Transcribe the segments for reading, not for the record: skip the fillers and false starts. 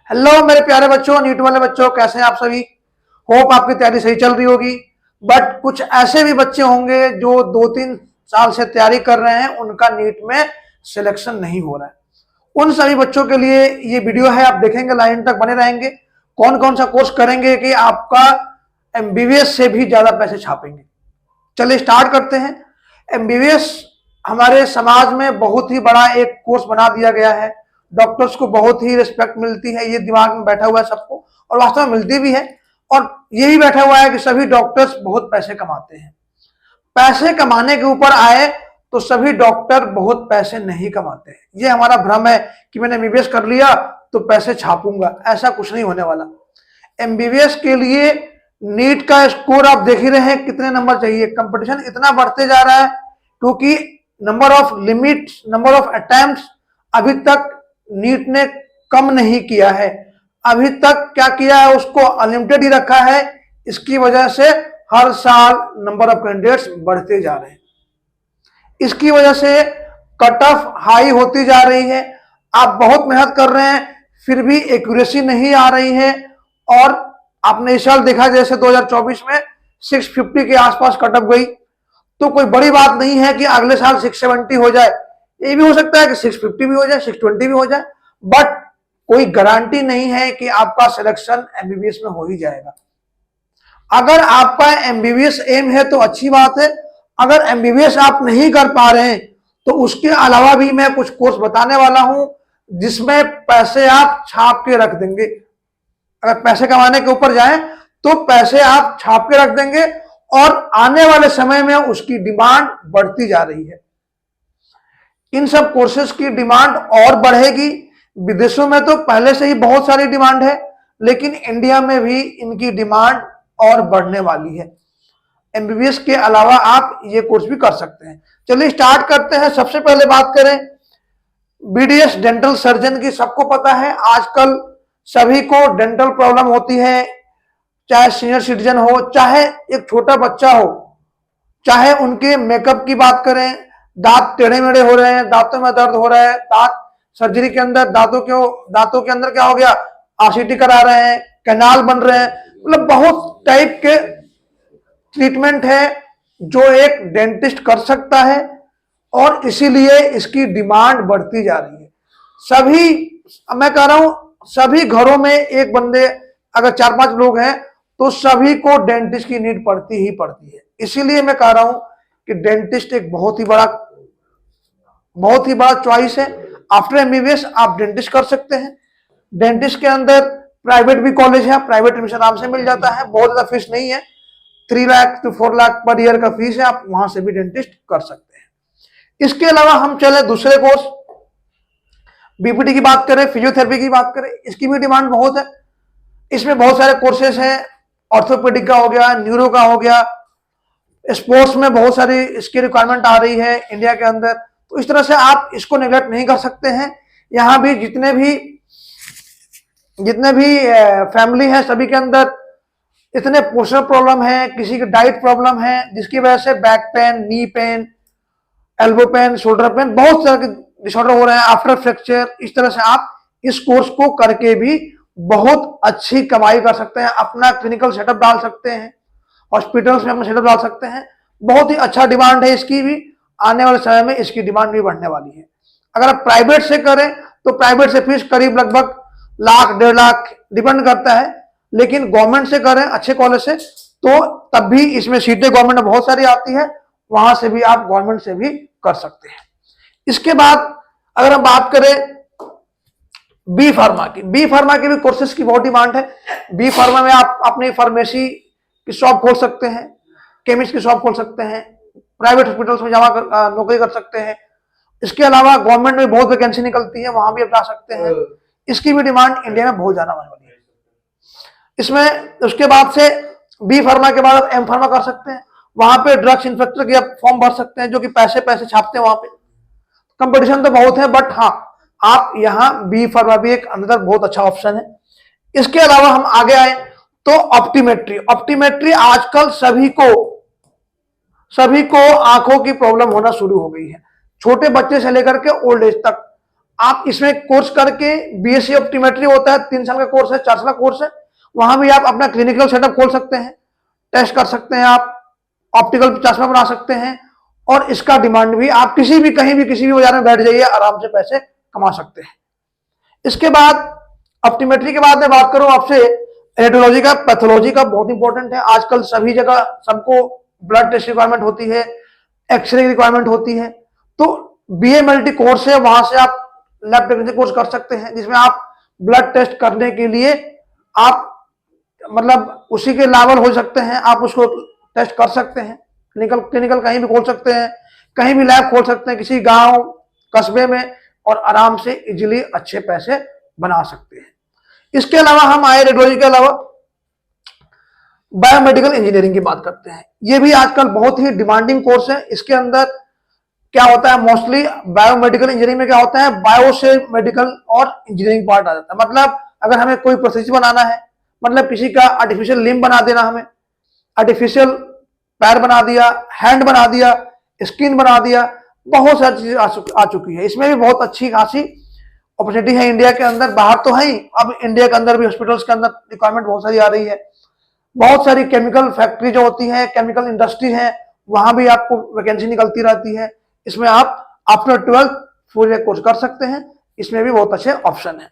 Hello मेरे प्यारे बच्चों, नीट वाले बच्चों, कैसे हैं आप सभी। होप आपकी तैयारी सही चल रही होगी। बट कुछ ऐसे भी बच्चे होंगे जो 2-3 साल से तैयारी कर रहे हैं, उनका नीट में सिलेक्शन नहीं हो रहा है। उन सभी बच्चों के लिए ये वीडियो है, आप देखेंगे, लाइन तक बने रहेंगे। कौन कौन सा कोर्स करेंगे कि आपका एमबीबीएस से भी ज्यादा पैसे छापेंगे। चलिए स्टार्ट करते हैं। एमबीबीएस हमारे समाज में बहुत ही बड़ा एक कोर्स बना दिया गया है। डॉक्टर्स को बहुत ही रिस्पेक्ट मिलती है, ये दिमाग में बैठा हुआ है सबको, और वास्तव में मिलती भी है। और ये भी बैठा हुआ है कि सभी डॉक्टर्स बहुत पैसे कमाते हैं। पैसे कमाने के ऊपर आए तो सभी डॉक्टर बहुत पैसे नहीं कमाते हैं। ये हमारा भ्रम है कि मैंने एमबीबीएस कर लिया तो पैसे छापूंगा, ऐसा कुछ नहीं होने वाला। एमबीबीएस के लिए नीट का स्कोर आप देख ही रहे हैं कितने नंबर चाहिए। कंपटीशन इतना बढ़ते जा रहा है क्योंकि नंबर ऑफ अटेम्प्ट्स अभी तक नीट ने कम नहीं किया है। अभी तक क्या किया है, उसको अनलिमिटेड ही रखा है। इसकी वजह से हर साल नंबर ऑफ कैंडिडेट्स बढ़ते जा रहे हैं। इसकी वजह से कट ऑफ हाई होती जा रही है। आप बहुत मेहनत कर रहे हैं फिर भी एक्यूरेसी नहीं आ रही है। और आपने इस साल देखा जैसे 2024 में 650 के आसपास कट ऑफ गई, तो कोई बड़ी बात नहीं है कि अगले साल 670 हो जाए। ये भी हो सकता है कि 650 भी हो जाए, 620 भी हो जाए, बट कोई गारंटी नहीं है कि आपका सिलेक्शन एमबीबीएस में हो ही जाएगा। अगर आपका एमबीबीएस एम है तो अच्छी बात है। अगर एमबीबीएस आप नहीं कर पा रहे हैं तो उसके अलावा भी मैं कुछ कोर्स बताने वाला हूं जिसमें पैसे आप छाप के रख देंगे। अगर पैसे कमाने के ऊपर जाएं तो पैसे आप छाप के रख देंगे, और आने वाले समय में उसकी डिमांड बढ़ती जा रही है। इन सब कोर्सेज की डिमांड और बढ़ेगी। विदेशों में तो पहले से ही बहुत सारी डिमांड है, लेकिन इंडिया में भी इनकी डिमांड और बढ़ने वाली है। एमबीबीएस के अलावा आप ये कोर्स भी कर सकते हैं। चलिए स्टार्ट करते हैं। सबसे पहले बात करें बीडीएस डेंटल सर्जन की। सबको पता है आजकल सभी को डेंटल प्रॉब्लम होती है, चाहे सीनियर सिटीजन हो, चाहे एक छोटा बच्चा हो, चाहे उनके मेकअप की बात करें, दांत टेढ़े मेढ़े हो रहे हैं, दांतों में दर्द हो रहा है, दांत सर्जरी के अंदर दांतों के अंदर क्या हो गया, आरसीटी करा रहे हैं, कैनाल बन रहे हैं, मतलब बहुत टाइप के ट्रीटमेंट है जो एक डेंटिस्ट कर सकता है, और इसीलिए इसकी डिमांड बढ़ती जा रही है। मैं कह रहा हूं सभी घरों में एक बंदे, अगर 4-5 लोग हैं तो सभी को डेंटिस्ट की नीड पड़ती ही पड़ती है। इसीलिए मैं कह रहा हूं कि डेंटिस्ट एक बहुत ही बड़ा चॉइस है। आफ्टर एमबीबीएस आप डेंटिस्ट कर सकते हैं। डेंटिस्ट के अंदर प्राइवेट भी कॉलेज है, प्राइवेट एडमिशन आराम से मिल जाता है, बहुत ज्यादा फीस नहीं है। 3 lakh to 4 lakh per year का फीस है, आप वहां से भी डेंटिस्ट कर सकते हैं। इसके अलावा हम चले दूसरे कोर्स, बीपीटी की बात करें, फिजियोथेरेपी की बात करें, इसकी भी डिमांड बहुत है। इसमें बहुत सारे कोर्सेज हैं, ऑर्थोपेडिक का हो गया, न्यूरो का हो गया, स्पोर्ट्स में बहुत सारी इसकी रिक्वायरमेंट आ रही है इंडिया के अंदर। तो इस तरह से आप इसको नेग्लेक्ट नहीं कर सकते हैं। यहाँ भी जितने भी फैमिली है सभी के अंदर इतने पोस्चर प्रॉब्लम है, किसी की डाइट प्रॉब्लम है, जिसकी वजह से back pain, knee pain, elbow pain, shoulder pain, बहुत तरह के डिसऑर्डर हो रहे हैं, आफ्टर फ्रैक्चर। इस तरह से आप इस कोर्स को करके भी बहुत अच्छी कमाई कर सकते हैं, अपना क्लिनिकल सेटअप डाल सकते हैं, हॉस्पिटल्स में अपना सेटअप डाल सकते हैं। बहुत ही अच्छा डिमांड है इसकी भी। आने वाले समय में इसकी डिमांड भी बढ़ने वाली है। अगर आप प्राइवेट से करें तो प्राइवेट से फीस करीब लगभग 1-1.5 लाख डिपेंड करता है, लेकिन गवर्नमेंट से करें अच्छे कॉलेज से तो तब भी इसमें सीटें गवर्नमेंट में बहुत सारी आती है, वहां से भी आप गवर्नमेंट से भी कर सकते हैं। इसके बाद अगर हम बात करें बी फार्मा की भी कोर्सेज की बहुत डिमांड है। बी फार्मा में आप अपनी फार्मेसी की शॉप खोल सकते हैं, केमिस्ट की शॉप खोल सकते हैं, प्राइवेट हॉस्पिटल्स में नौकरी कर सकते हैं। इसके अलावा गवर्नमेंट में बहुत वैकेंसी निकलती है, वहां भी आप जा सकते हैं। इसकी भी डिमांड इंडिया में बहुत ज्यादा होने वाली है। इसमें उसके बाद से बी फार्मा के बाद आप एम फार्मा कर सकते हैं। वहां पे ड्रग्स इंस्पेक्टर की आप फॉर्म भर सकते हैं, जो कि पैसे छापते हैं। वहां पे कंपटीशन तो बहुत है, बट हाँ आप यहाँ बी फार्मा भी एक अंदर बहुत अच्छा ऑप्शन है। इसके अलावा हम आगे आए तो ऑप्टीमेट्री आजकल सभी को आंखों की प्रॉब्लम होना शुरू हो गई है। छोटे बच्चे से लेकर के ओल्ड एज तक आप इसमें कोर्स करके बीएससी ऑप्टोमेट्री होता है, 3 साल का कोर्स है, 4 साल का कोर्स है, वहां भी आप अपना क्लिनिकल सेटअप खोल सकते हैं, टेस्ट कर सकते हैं, आप ऑप्टिकल चश्मा बना सकते हैं, और इसका डिमांड भी आप किसी भी कहीं भी किसी भी बाजार में बैठ जाइए, आराम से पैसे कमा सकते हैं। इसके बाद ऑप्टोमेट्री के बाद मैं बात करूं आपसे रेडियोलॉजी का, पैथोलॉजी का बहुत इंपॉर्टेंट है। आजकल सभी जगह सबको ब्लड टेस्ट रिक्वायरमेंट होती है, एक्सरे की रिक्वायरमेंट होती है, तो बीएमएलटी कोर्स है, वहां से आप लैब टेक्नीशियन कोर्स कर सकते हैं, जिसमें आप ब्लड टेस्ट करने के लिए आप मतलब उसी के लेवल हो सकते हैं, आप उसको टेस्ट कर सकते हैं, क्लिनिकल कहीं भी खोल सकते हैं, कहीं भी लैब खोल सकते हैं, किसी गांव कस्बे में, और आराम से इजीली अच्छे पैसे बना सकते हैं। इसके अलावा हम आए रेडियोलॉजी के अलावा बायोमेडिकल इंजीनियरिंग की बात करते हैं। ये भी आजकल बहुत ही डिमांडिंग कोर्स है। इसके अंदर क्या होता है, मोस्टली बायोमेडिकल इंजीनियरिंग में क्या होता है, बायो से मेडिकल और इंजीनियरिंग पार्ट आ जाता है। मतलब अगर हमें कोई प्रोसेस बनाना है, मतलब किसी का आर्टिफिशियल लिम्ब बना देना, हमें आर्टिफिशियल पैर बना दिया, हैंड बना दिया, स्किन बना दिया, बहुत सारी चीजें आ चुकी है। इसमें भी बहुत अच्छी खासी अपॉर्चुनिटी है इंडिया के अंदर, बाहर तो है ही, अब इंडिया के अंदर भी हॉस्पिटल्स के अंदर रिक्वायरमेंट बहुत सारी आ रही है। बहुत सारी केमिकल फैक्ट्री जो होती है, केमिकल इंडस्ट्री है, वहां भी आपको वैकेंसी निकलती रहती है। इसमें आप आफ्टर 12th फुल कोर्स कर सकते हैं, इसमें भी बहुत अच्छे ऑप्शन है।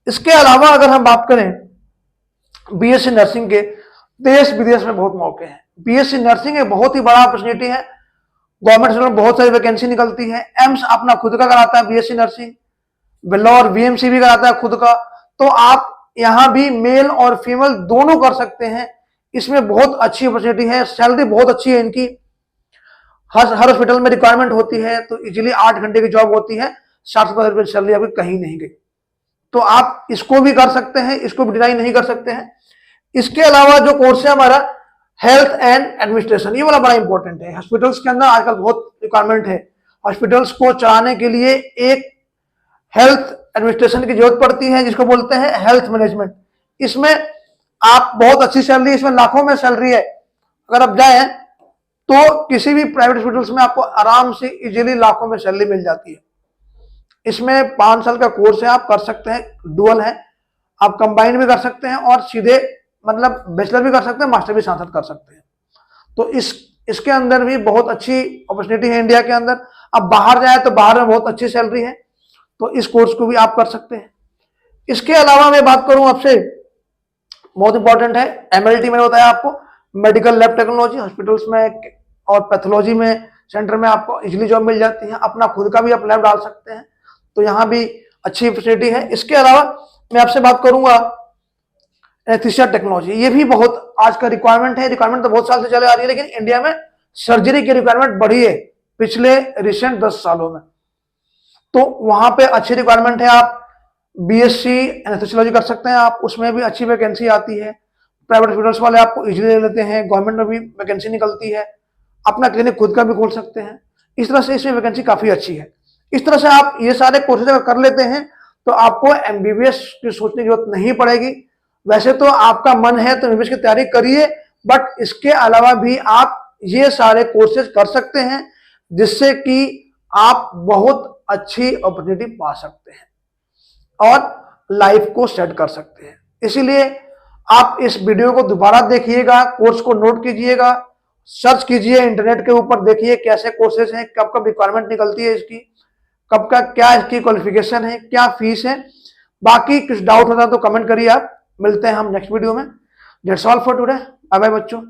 इसके अलावा अगर हम बात करें बीएससी नर्सिंग के, देश विदेश में बहुत मौके हैं। बीएससी नर्सिंग एक बहुत ही बड़ा अपॉर्चुनिटी है, गवर्नमेंट में बहुत सारी वैकेंसी निकलती है। एम्स अपना खुद का कराता है बीएससी नर्सिंग, बिल्लौर वीएमसी भी कराता है खुद का, तो आप यहां भी मेल और फीमेल दोनों कर सकते हैं। इसमें बहुत अच्छी अपॉर्चुनिटी है, सैलरी बहुत अच्छी है इनकी, हर हॉस्पिटल में रिक्वायरमेंट होती है, तो इजीली 8 घंटे की जॉब होती है, 60-70 रुपए सैलरी आपकी कहीं नहीं गई, तो आप इसको भी कर सकते हैं, इसको भी डिनाई नहीं कर सकते हैं। इसके अलावा जो कोर्स है हमारा हेल्थ एंड एडमिनिस्ट्रेशन, ये वाला बड़ा इंपॉर्टेंट है। हॉस्पिटल्स के अंदर आजकल बहुत रिक्वायरमेंट है, हॉस्पिटल्स को चलाने के लिए एक हेल्थ एडमिनिस्ट्रेशन की जरूरत पड़ती है, जिसको बोलते हैं हेल्थ मैनेजमेंट। इसमें आप बहुत अच्छी सैलरी, इसमें लाखों में सैलरी है। अगर आप जाए तो किसी भी प्राइवेट हॉस्पिटल्स में आपको आराम से इजीली लाखों में सैलरी मिल जाती है। इसमें 5 साल का कोर्स है, आप कर सकते हैं, डुअल है, आप कंबाइन भी कर सकते हैं और सीधे मतलब बैचलर भी कर सकते हैं, मास्टर भी साथ साथ कर सकते हैं। तो इसके अंदर भी बहुत अच्छी अपॉर्चुनिटी है इंडिया के अंदर। अब बाहर जाए तो बाहर में बहुत अच्छी सैलरी है, तो इस कोर्स को भी आप कर सकते हैं। इसके अलावा मैं बात करूं आपसे, बहुत इंपॉर्टेंट है एमएलटी, मैंने बताया आपको, मेडिकल लैब टेक्नोलॉजी, हॉस्पिटल्स में और पैथोलॉजी में सेंटर में आपको इजीली जॉब मिल जाती है, अपना खुद का भी आप लैब डाल सकते हैं, तो यहाँ भी अच्छी फैसिलिटी है। इसके अलावा मैं आपसे बात करूंगा एनेस्थीसिया टेक्नोलॉजी, ये भी बहुत आज का रिक्वायरमेंट है। रिक्वायरमेंट तो बहुत साल से चले आ रही है, लेकिन इंडिया में सर्जरी की रिक्वायरमेंट बढ़ी है पिछले रिसेंट 10 सालों में, तो वहां पे अच्छी रिक्वायरमेंट है। आप बीएससी एनेस्थीसियोलॉजी कर सकते हैं, आप उसमें भी अच्छी वैकेंसी आती है। प्राइवेट हॉस्पिटल्स वाले आपको इजीली ले लेते हैं, गवर्नमेंट में भी वैकेंसी निकलती है, अपना क्लिनिक खुद का भी खोल सकते हैं। इस तरह से इसमें वैकेंसी काफी अच्छी है। इस तरह से आप ये सारे कोर्सेज अगर कर लेते हैं तो आपको एमबीबीएस की सोचने की जरूरत नहीं पड़ेगी। वैसे तो आपका मन है तो एमबीबीएस की तैयारी करिए, बट इसके अलावा भी आप ये सारे कोर्सेज कर सकते हैं, जिससे कि आप बहुत अच्छी अपॉर्चुनिटी पा सकते हैं और लाइफ को सेट कर सकते हैं। इसीलिए आप इस वीडियो को दोबारा देखिएगा, कोर्स को नोट कीजिएगा, सर्च कीजिए इंटरनेट के ऊपर, देखिए कैसे कोर्सेज हैं, कब कब रिक्वायरमेंट निकलती है इसकी, कब का क्या इसकी क्वालिफिकेशन है, क्या फीस है। बाकी कुछ डाउट होता है तो कमेंट करिए आप। मिलते हैं हम नेक्स्ट वीडियो में। That's all for today. Bye bye बच्चों।